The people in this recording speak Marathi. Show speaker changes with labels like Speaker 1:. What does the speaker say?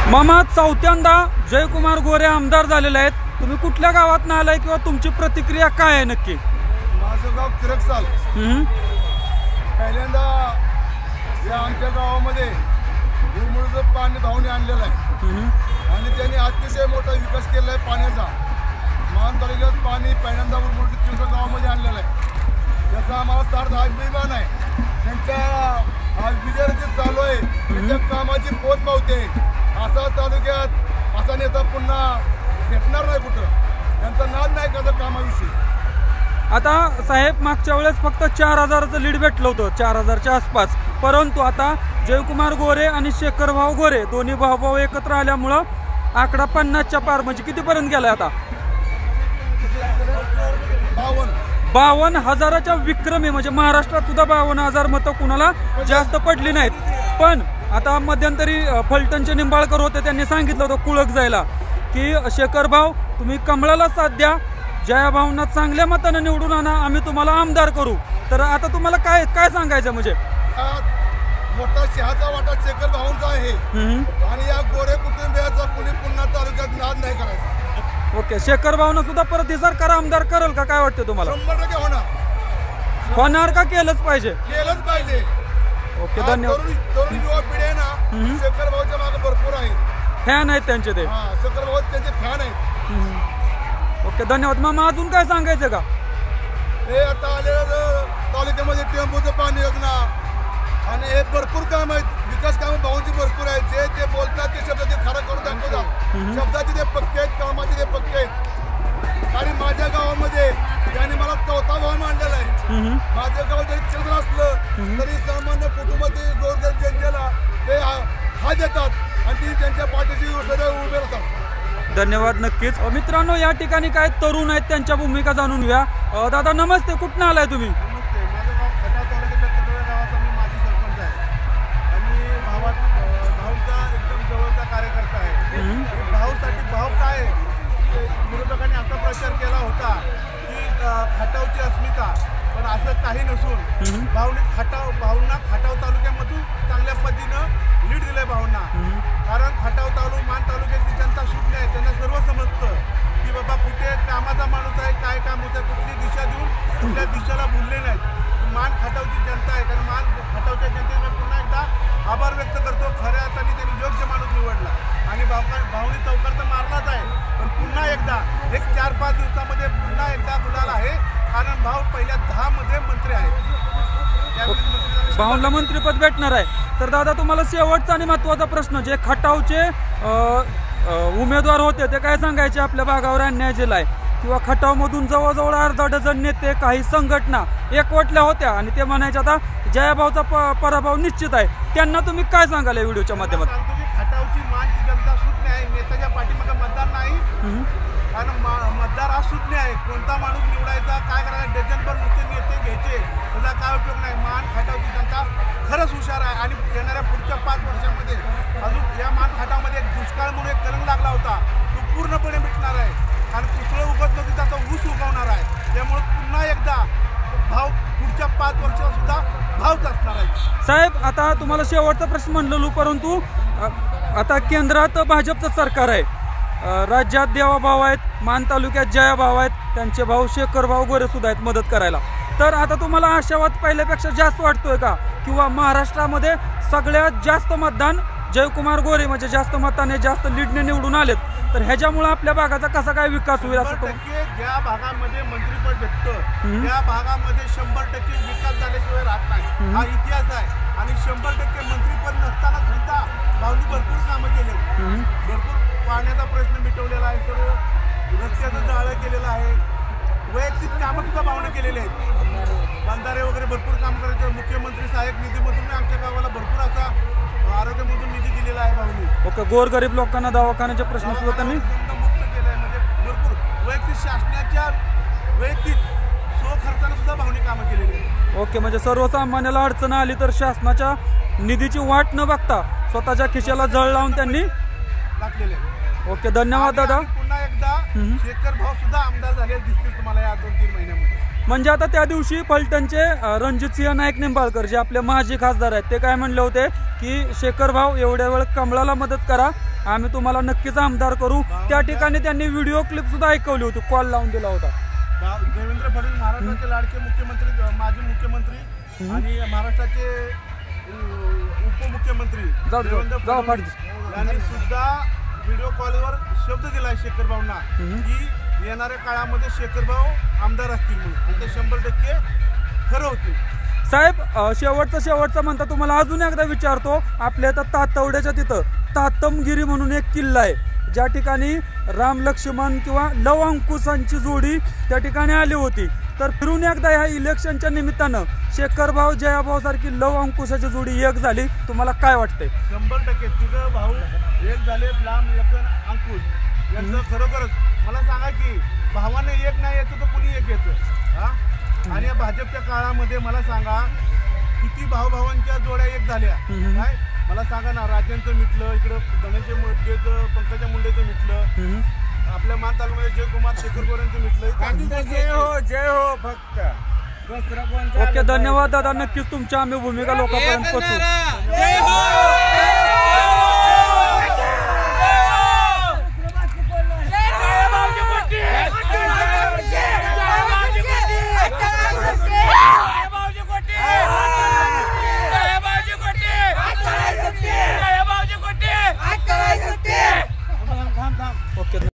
Speaker 1: मामा चौथ्यांदा जयकुमार गोरे आमदार झालेले आहेत। तुम्ही कुठल्या गावात आलाय किंवा तुमची प्रतिक्रिया काय आहे नक्की?
Speaker 2: माझं गाव किरकसाल। पहिल्यांदा या आमच्या गावामध्ये भुरमुळचं पाणी धावणे आणलेलं आहे आणि त्यांनी अतिशय मोठा विकास केला आहे पाण्याचा। मान तालुक्यात पाणी पहिल्यांदा भुरमुळच्या गावामध्ये आणलेलं आहे, त्याचा आम्हाला सार्थ अभिमान आहे। त्यांच्या आज विजय जे चालू आहे त्यांच्या कामाची पोच पावते। असा तालुक्यात असा नेता पुन्हा भेटणार नाही कुठं, त्यांचा नाद नाही कसं कामाविषयी।
Speaker 1: आता साहेब मागच्या वेळेस फक्त 4000चं लीड भेटलं होतं, 4000च्या आसपास, परंतु आता जयकुमार गोरे आणि शेखरभाऊ गोरे दोन्ही भाऊ एकत्र आल्यामुळं आकडा 50च्या पार, म्हणजे कितीपर्यंत गेलाय आता? 52,000च्या विक्रमी, म्हणजे महाराष्ट्रात सुद्धा 52,000 मतं कुणाला जास्त पडली नाहीत। पण आता मध्यंतरी फलटणचे निंबाळकर होते, त्यांनी सांगितलं होतं कुळक जायला की शेखरभाऊ तुम्ही कमळाला साथ द्या, जयाभाऊंना चांगल्या मताने निवडून आणा, आम्ही तुम्हाला आमदार करू। तर आता तुम्हाला काय काय सांगायचं? म्हणजे
Speaker 2: मोठा शहाचा वाटा शेखरभाऊंचा आहे आणि या गोरे कुटुंबियाचा कुणी पुन्हा तालुक्यात नाद नाही करायचा।
Speaker 1: ओके, शेखरभाऊंना सुद्धा परत ही सरकार आमदार करेल का, काय वाटतं तुम्हाला?
Speaker 2: 100%
Speaker 1: होणार का केलंच पाहिजे?
Speaker 2: केलंच पाहिजे।
Speaker 1: ओके, धन्यवाद।
Speaker 2: तरुण युवा पिढी आहे ना, शेखरभाऊच्या मागे भरपूर आहे,
Speaker 1: फॅन आहेत त्यांचे, ते
Speaker 2: शेखरभाऊ त्यांचे फॅन आहेत।
Speaker 1: ओके, धन्यवाद। मामा अजून काय सांगायचं का?
Speaker 2: हे आता आलेलं तालुक्यामध्ये टेम्पोचं पाणी योजना आणि हे भरपूर काम आहेत, विकास कामं भाऊंची भरपूर आहेत। जे ते बोलतात ते शब्द ते खरं करून दाखवतात, शब्दाचे ते पक्के आहेत, कामाचे ते पक्के आहेत। आणि माझ्या गावामध्ये त्याने मला 4था भाव मांडलेला आहे। माझं गाव जरी चंद्र असलं तरी सामान्य कुटुंबातील गोरगरीब जनतेला ते हात देतात आणि ती त्यांच्या पाठीशी सदैव उभे राहतात।
Speaker 1: धन्यवाद। नक्कीच मित्रांनो, या ठिकाणी काय तरुण आहेत, त्यांच्या भूमिका जाणून घ्या। दादा नमस्ते, कुठून आलाय तुम्ही?
Speaker 2: नमस्ते, माझं गाव खटाव तालुक्यातल्या कलोळा गावाचा मी माजी सरपंच आहे आणि भाऊचा एकदम जवळचा कार्यकर्ता आहे। भाऊसाठी भाऊ काय विरोधकांनी असा प्रचार केला होता की खटावची अस्मिता, पण असं काही नसून भाऊंना खटाव तालुक्यामधून चांगल्या पद्धतीनं लीड दिलंय भाऊंना। कारण खटाव मान तालुक्याची जनता सुटली आहे, त्यांना सर्व समजतं की बाबा कुठे कामाचा माणूस आहे, काय काम होतं, कुठली दिशा देऊन कुठल्या दिशेला भुलले नाहीत। मान खटावची जनता आहे, कारण मान खटावच्या जनतेने पुन्हा एकदा आभार व्यक्त करतो। खऱ्या अर्थाने त्यांनी योग्य माणूस निवडला आणि भाऊनी चौकार तर मारलाच आहे, पण पुन्हा एकदा एक 4-5 दिवसामध्ये पुन्हा एकदा गुलाल आहे, कारण भाऊ पहिल्या 10 मध्ये मंत्री आहेत,
Speaker 1: भाऊंना मंत्रीपद भेटणार आहे। तर दादा तुम्हाला शेवटचा आणि महत्त्वाचा प्रश्न, जे खटावचे उमेदवार होते ते काय सांगायचे आपल्या भागावर अन्याय झालाय, किंवा खटावमधून जवळजवळ अर्धा डझन नेते, काही संघटना एकवटल्या होत्या आणि ते म्हणायचे आता जयाभाऊचा पराभव निश्चित आहे, त्यांना तुम्ही काय सांगाल या व्हिडिओच्या माध्यमातून?
Speaker 2: खटावची मानची जनता सुटली आहे, नेत्याच्या पाठीमागे मतदार नाही, कारण मतदार आज सुटले आहे। कोणता माणूस निवडायचा, काय करायचा, डझनभर नुसते नेते घ्यायचे, त्याचा काय उपयोग नाही। मान खटावची जनता खरंच हुशार आहे आणि येणाऱ्या पुढच्या 5 वर्षामध्ये अजून या मान खटावमध्ये एक दुष्काळ म्हणून एक कलंक लागला होता, तो पूर्णपणे मिटणार आहे आणि पुसळं उगत नव्हती आता ऊस उगवणार आहे। त्यामुळे पुन्हा एकदा भाव पुढच्या 5 वर्षात सुद्धा भावच असणार आहे।
Speaker 1: साहेब आता तुम्हाला शेवटचा प्रश्न म्हणलेलो, परंतु आता केंद्रात भाजपचं सरकार आहे, राज्यात देवाभाऊ आहेत, मान तालुक्यात जयाभाऊ आहेत, त्यांचे भाऊ शेखरभाऊ गोरे सुद्धा आहेत मदत करायला। तर आता तुम्हाला आशावाद पहिल्यापेक्षा जास्त वाटतोय का, किंवा महाराष्ट्रामध्ये सगळ्यात जास्त मतदान जयकुमार गोरे म्हणजे जास्त मताने जास्त लीडने निवडून आलेत, तर ह्याच्यामुळे आपल्या भागाचा कसा काय विकास होईल असं?
Speaker 2: ज्या भागामध्ये मंत्रीपद भेटतं त्या भागामध्ये 100% विकास झाल्याशिवाय राहत नाही, हा इतिहास आहे। आणि 100% मंत्रीपद नसताना सुद्धा भाऊनी भरपूर कामं केले, भरपूर पाण्याचा प्रश्न मिटवलेला आहे, सर्व रस्त्याचं जाळं केलेलं आहे, वैयक्तिक कामं सुद्धा भावने केलेले आहेत, बंधारे वगैरे भरपूर काम करायचं। मुख्यमंत्री सहाय्यक निधीमधून आमच्या गावाला भरपूर असा आरोग्यामधून निधी दिलेला आहे भाऊनी।
Speaker 1: ओके, गोरगरीब लोकांना दवाखान्याचे प्रश्न सुद्धा त्यांनी
Speaker 2: मुक्त केलं आहे, म्हणजे भरपूर वैयक्तिक शासनाच्या वैयक्तिक स्वखर्चाने सुद्धा भाऊनी कामं केलेली आहेत।
Speaker 1: ओके, म्हणजे सर्वसामान्याला अडचण आली तर शासनाच्या निधीची वाट न बघता स्वतःच्या खिशाला झळ लावून त्यांनी
Speaker 2: टाकलेले आहे।
Speaker 1: ओके, धन्यवाद दादा.
Speaker 2: आणि पुन्हा एकदा शेखर भाऊ सुद्धा आमदार झालेले दिसतील तुम्हाला या 2-3 महिन्यामध्ये.
Speaker 1: म्हणजे आता त्या दिवशी फलटणचे रणजितसिंह नाईक निंबाळकर जे आपले माजी खासदार आहेत ते काय म्हणले होते की शेखर भाऊ एवढ्या वेळ कमळाला मदत करा, आम्ही तुम्हाला नक्कीच आमदार करू. त्या ठिकाणी त्यांनी व्हिडिओ क्लिप सुद्धा ऐकवली होती, कॉल लावून दिला होता.
Speaker 2: देवेंद्र फडणवीस महाराष्ट्राचे लाडके मुख्यमंत्री, माजी मुख्यमंत्री आणि महाराष्ट्राचे उपमुख्यमंत्री देवेंद्र फडणवीस यांनी सुद्धा व्हिडिओ कॉलवर शब्द दिलाय शेखर भाऊंना की येणाऱ्या काळामध्ये शेखर भाऊ आमदार असतील म्हणून, आणि ते 100% खरं होतील.
Speaker 1: साहेब, शेवटचा म्हणता तुम्हाला अजून एकदा विचारतो. आपल्या आता तातवड्याच्या तिथं तातमगिरी म्हणून एक किल्ला आहे, ज्या ठिकाणी राम लक्ष्मण किंवा लव अंकुशांची जोडी त्या ठिकाणी आली होती. तर फिरून एकदा ह्या इलेक्शनच्या निमित्तानं शेखर भाऊ जयाभाऊ सारखी लव अंकुशाची जोडी एक झाली, तुम्हाला काय वाटतंय?
Speaker 2: 100% तिघं भाऊ एक झाले, राम लक्ष्मण अंकुश यांचं खरोखरच मला सांगा की भावाने एक नाही येतो तर कुणी एक येतं. हा, आणि या भाजपच्या काळामध्ये मला सांगा किती भावांच्या जोड्या एक झाल्या. काय मला सांगा ना, राजांचं मिटलं, इकडं धनंजय मुंडेचं, पंकजा मुंडेचं मिटलं, आपल्या मान तालुक्यामध्ये जयकुमार शेखर गोरेंचं मिटलं.
Speaker 3: जय हो जय हो फक्त.
Speaker 1: ओके, धन्यवाद दादा. नक्कीच तुमच्या आम्ही भूमिका लोकांपर्यंत पोहोचू.